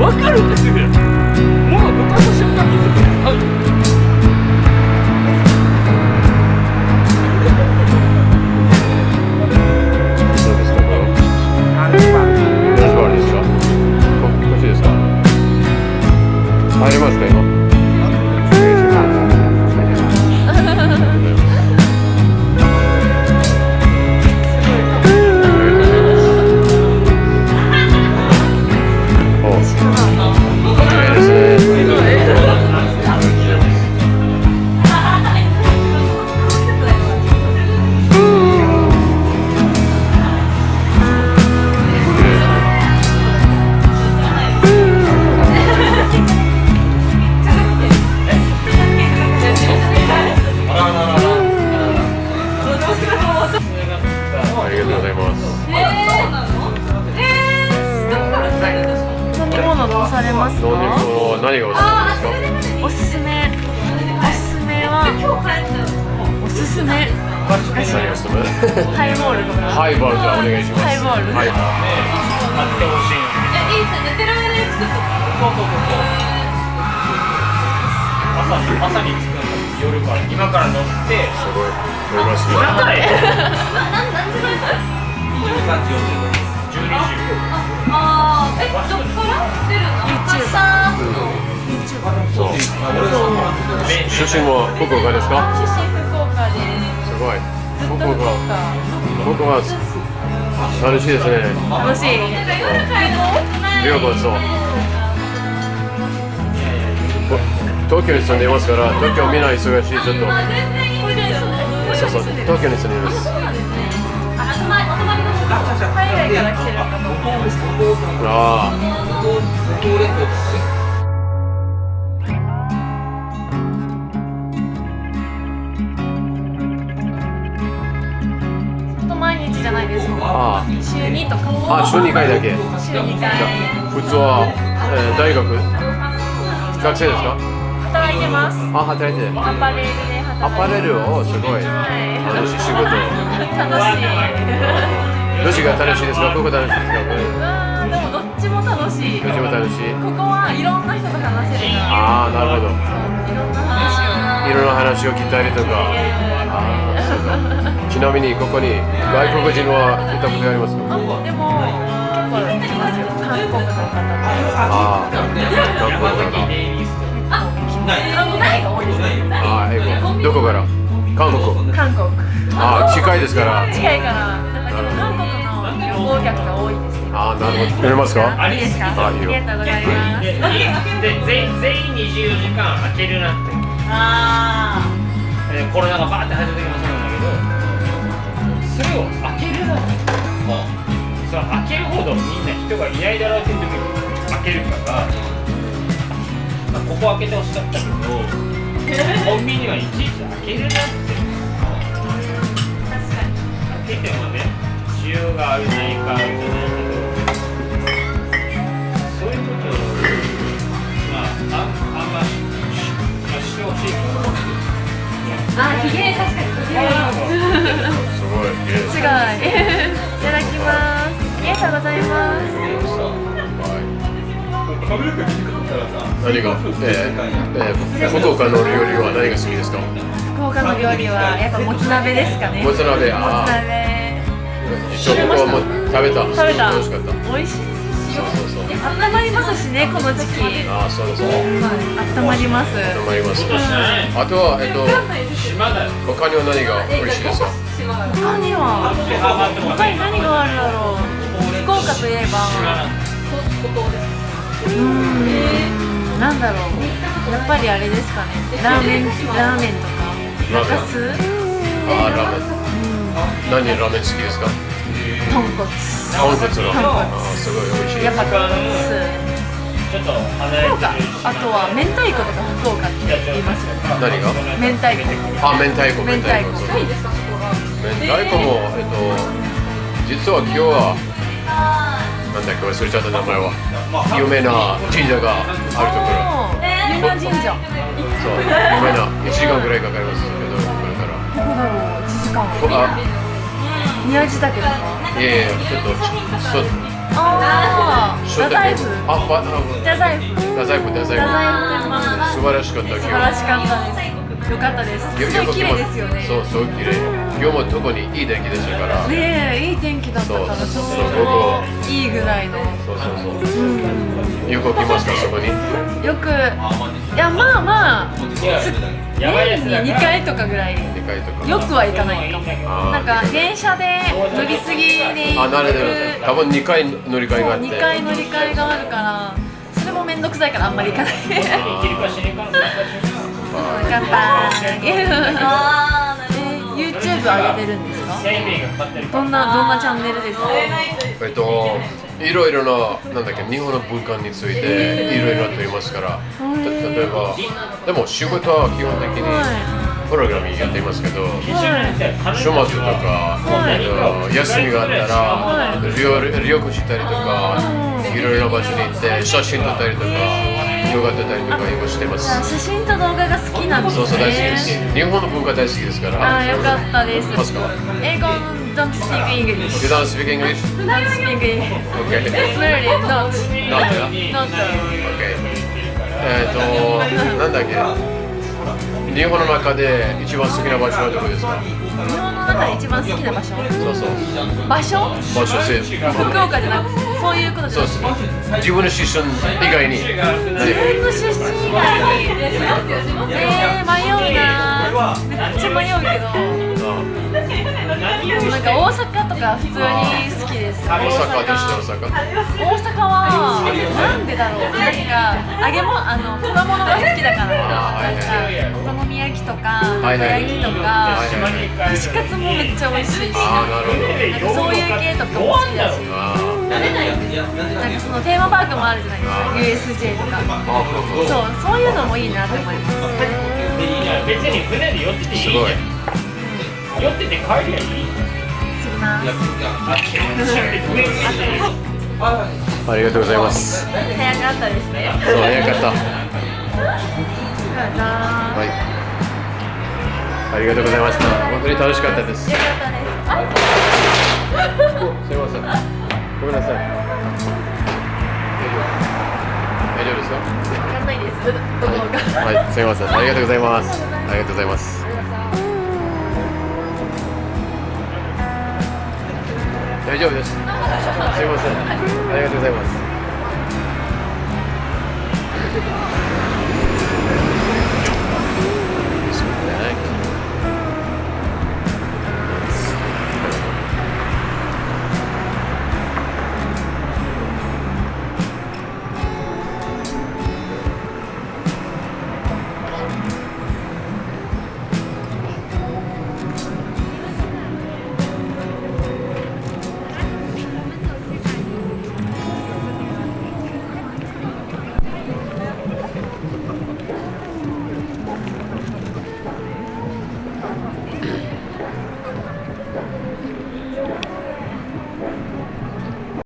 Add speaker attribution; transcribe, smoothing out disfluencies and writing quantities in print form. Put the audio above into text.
Speaker 1: わかるんですよ。ものどかした瞬間気づく。はい。
Speaker 2: どうですかこれ？何時バーですか？こっちですか？入りますか今？何がおすすめですか？
Speaker 3: おすすめ
Speaker 2: 何おすすめ？
Speaker 3: ハイボールとか。
Speaker 2: ハイボールじゃあお願いします。
Speaker 3: ハイボール。
Speaker 2: はい。
Speaker 1: 買ってほしい。
Speaker 4: いいですね。寝てる間に作って
Speaker 1: 朝に作るの。夜から今から乗って
Speaker 2: すごい。乗りますね。
Speaker 1: 何時
Speaker 4: 何時
Speaker 1: 間12時。
Speaker 4: ああ、どっから出るの？
Speaker 2: そう。出身は福岡ですか？
Speaker 3: 出身福岡です。
Speaker 2: すごい。
Speaker 3: ずっと福岡。
Speaker 2: 僕は楽しいですね。
Speaker 3: 楽しい。
Speaker 2: 両方そう。東京に住んでいますから、東京みんな忙しいちょっと。そうそう、東京に住んでいます。
Speaker 3: 海外から来てるのかと思いました。
Speaker 2: ああ。
Speaker 3: 毎日じゃないですか。
Speaker 2: ああ。
Speaker 3: 週2とか。
Speaker 2: あ、週2回だけ。
Speaker 3: 週2回。
Speaker 2: 普通は、大学学生ですか？
Speaker 3: 働いてます。
Speaker 2: あ、働いて。
Speaker 3: アパレルで
Speaker 2: アパ
Speaker 3: 働いて
Speaker 2: レルをすごい。楽しい仕事。
Speaker 3: 楽しい。
Speaker 2: どっちが楽しいですか？ここ楽しいですか？
Speaker 3: でもどっちも楽しい。
Speaker 2: どっちも楽しい。
Speaker 3: ここはいろんな人と話せるから。
Speaker 2: ああ、なるほど。
Speaker 3: いろんな話を。
Speaker 2: いろんな話を聞いたりとか。ちなみにここに外国人は行ったことありますか？
Speaker 3: でも結構来ますよ。韓国の方とか。
Speaker 2: ああ、韓国の方。
Speaker 3: 何が多いですね。
Speaker 2: ああ、英語。どこから？韓国。
Speaker 3: 韓国。
Speaker 2: ああ、近いですから。
Speaker 3: 近いから。韓国の旅行客が多いですね。
Speaker 2: ああ、なるほど。乗れますか？
Speaker 3: いいですか？
Speaker 2: あ、いいよ。
Speaker 3: ありがとうございます。
Speaker 1: で全員24時間開けるなって。
Speaker 3: あ
Speaker 1: コロナがバーって始めた時もそうなんだけど、それを開けるなって。その開けるほどみんな人がいないだろうっていう時に開けるから、ここ開けてほしかったけど、コンビニはいちいち開けるなって。
Speaker 3: 確かに。
Speaker 1: 開けてもね、需要があるないかあるじゃないけど、そういうことをあんましてほしいと思って。
Speaker 4: あ、ひげ確かに。
Speaker 2: すごい。
Speaker 3: 違い。いただきます。ありがとうございます。
Speaker 2: 何が、福岡の料理は何が好きですか？
Speaker 3: 福岡の料理はやっぱもつ鍋ですかね。
Speaker 2: もつ鍋、ああ。
Speaker 3: もつ鍋。
Speaker 2: 一応僕はもう食べた。
Speaker 3: 食べた。
Speaker 2: 美味しかった。
Speaker 3: 美味しいですよ。
Speaker 2: そうそうそう。
Speaker 3: 温まりますしね、この時期。
Speaker 2: ああ、そうそう。
Speaker 3: 温まります。
Speaker 2: 温まります。あとは
Speaker 1: 島だよ。
Speaker 2: 他には何が美味しいですか？
Speaker 3: 他に何があるだろう。福岡といえば。なんだろう。やっぱりあれですかね。ラーメンとか。中洲。
Speaker 2: ああ、ラーメン。何ラーメン好きですか？
Speaker 3: 豚骨。
Speaker 2: 豚骨の。ああ、すごい美味しい。
Speaker 3: やっぱ豚骨。
Speaker 1: ちょっと離れてるし。
Speaker 3: あとは明太子とか福岡って言いますよね。
Speaker 2: 何が？
Speaker 3: 明太子。
Speaker 2: あ、明太子。
Speaker 3: 明太子。
Speaker 2: 明太子も実は今日はなんだっけ忘れちゃった名前は有名な神社があるところ。
Speaker 3: 有名な神社。
Speaker 2: そう、有名な1時間ぐらいかかりますけどこれから。
Speaker 3: どこだろう？1時間。宮地岳とか。
Speaker 2: いやいやちょっと
Speaker 3: ああ。
Speaker 2: 初
Speaker 3: 太宰府
Speaker 2: あ、
Speaker 3: 太宰府
Speaker 2: 太宰府
Speaker 3: 太宰府天満宮
Speaker 2: 素晴らしかった
Speaker 3: 素晴らしかったです。よかったです。すごい綺麗ですよね。
Speaker 2: そう、そう綺麗。今日も特にいい天気でしたから。
Speaker 3: ねえ、いい天気だったからちょう
Speaker 2: そう
Speaker 3: どいいぐらいの。
Speaker 2: そうそうそう。よく来ますかそこに？
Speaker 3: よく、いやまあまあ年に2回とかぐらい。
Speaker 2: 2回とか。
Speaker 3: よくは行かないかも。なんか電車で乗り継ぎで行く。
Speaker 2: なるほど。多分2回乗り換えがあって。
Speaker 3: 2回乗り換えがあるから、それもめんどくさいからあんまり行かない。乾杯。YouTube 上げてるんですか？どんなチャンネルですか？
Speaker 2: いろいろな、なんだっけ、日本の文化についていろいろと言いますから、例えば、でも仕事は基本的にプログラミングやっていますけど、週末とか、休みがあったら、旅行したりとか、いろいろな場所に行って写真撮ったりとか、動画撮ったりとか今してます。
Speaker 3: 写真と動画が好きなんですね。
Speaker 2: そうそう、大好きです。日本の文化大好きですから。
Speaker 3: よかったです。
Speaker 2: ますか？
Speaker 3: 英語 don't speak English.
Speaker 2: You don't speak English?
Speaker 3: Don't speak English.
Speaker 2: Okay.
Speaker 3: Really not.
Speaker 2: Not?
Speaker 3: Not.
Speaker 2: Okay. なんだっけ？日本の中で一番好きな場所はどこですか？
Speaker 3: 日本の中で一番好きな場所？
Speaker 2: そうそう。
Speaker 3: 場所？
Speaker 2: 場所せ。
Speaker 3: 福岡じゃなくて、そういうことじゃなくて。
Speaker 2: 自分の出身以外に。
Speaker 3: 自分の出身以外に。迷うな。めっちゃ迷うけど。なんか大阪とか普通に好きです。
Speaker 2: 大阪でした大阪。
Speaker 3: 大阪はなんでだろう。なんか揚げ物粉物が好きだからか。なんかお好み焼きとかたこ焼きとか串カツもめっちゃ美味しいし。
Speaker 2: なるほど。
Speaker 3: なんかそういう系とかも好きだし。なんかそのテーマパークもあるじゃないですか。USJ とか。そういうのもいいなって思います。
Speaker 1: 別に船で寄ってていい。すごい。寄ってて帰りゃいい。
Speaker 2: ありがとうございます。
Speaker 3: 早かったですね。
Speaker 2: そう、早かった。はい。ありがとうございました。本当に楽しかったです。
Speaker 3: よかったです。
Speaker 2: すいません。ごめんなさい。大丈夫ですか？
Speaker 3: わかんないです。どこが。
Speaker 2: はい、すいません。ありがとうございます。ありがとうございます。大丈夫です。すいません。ありがとうございます。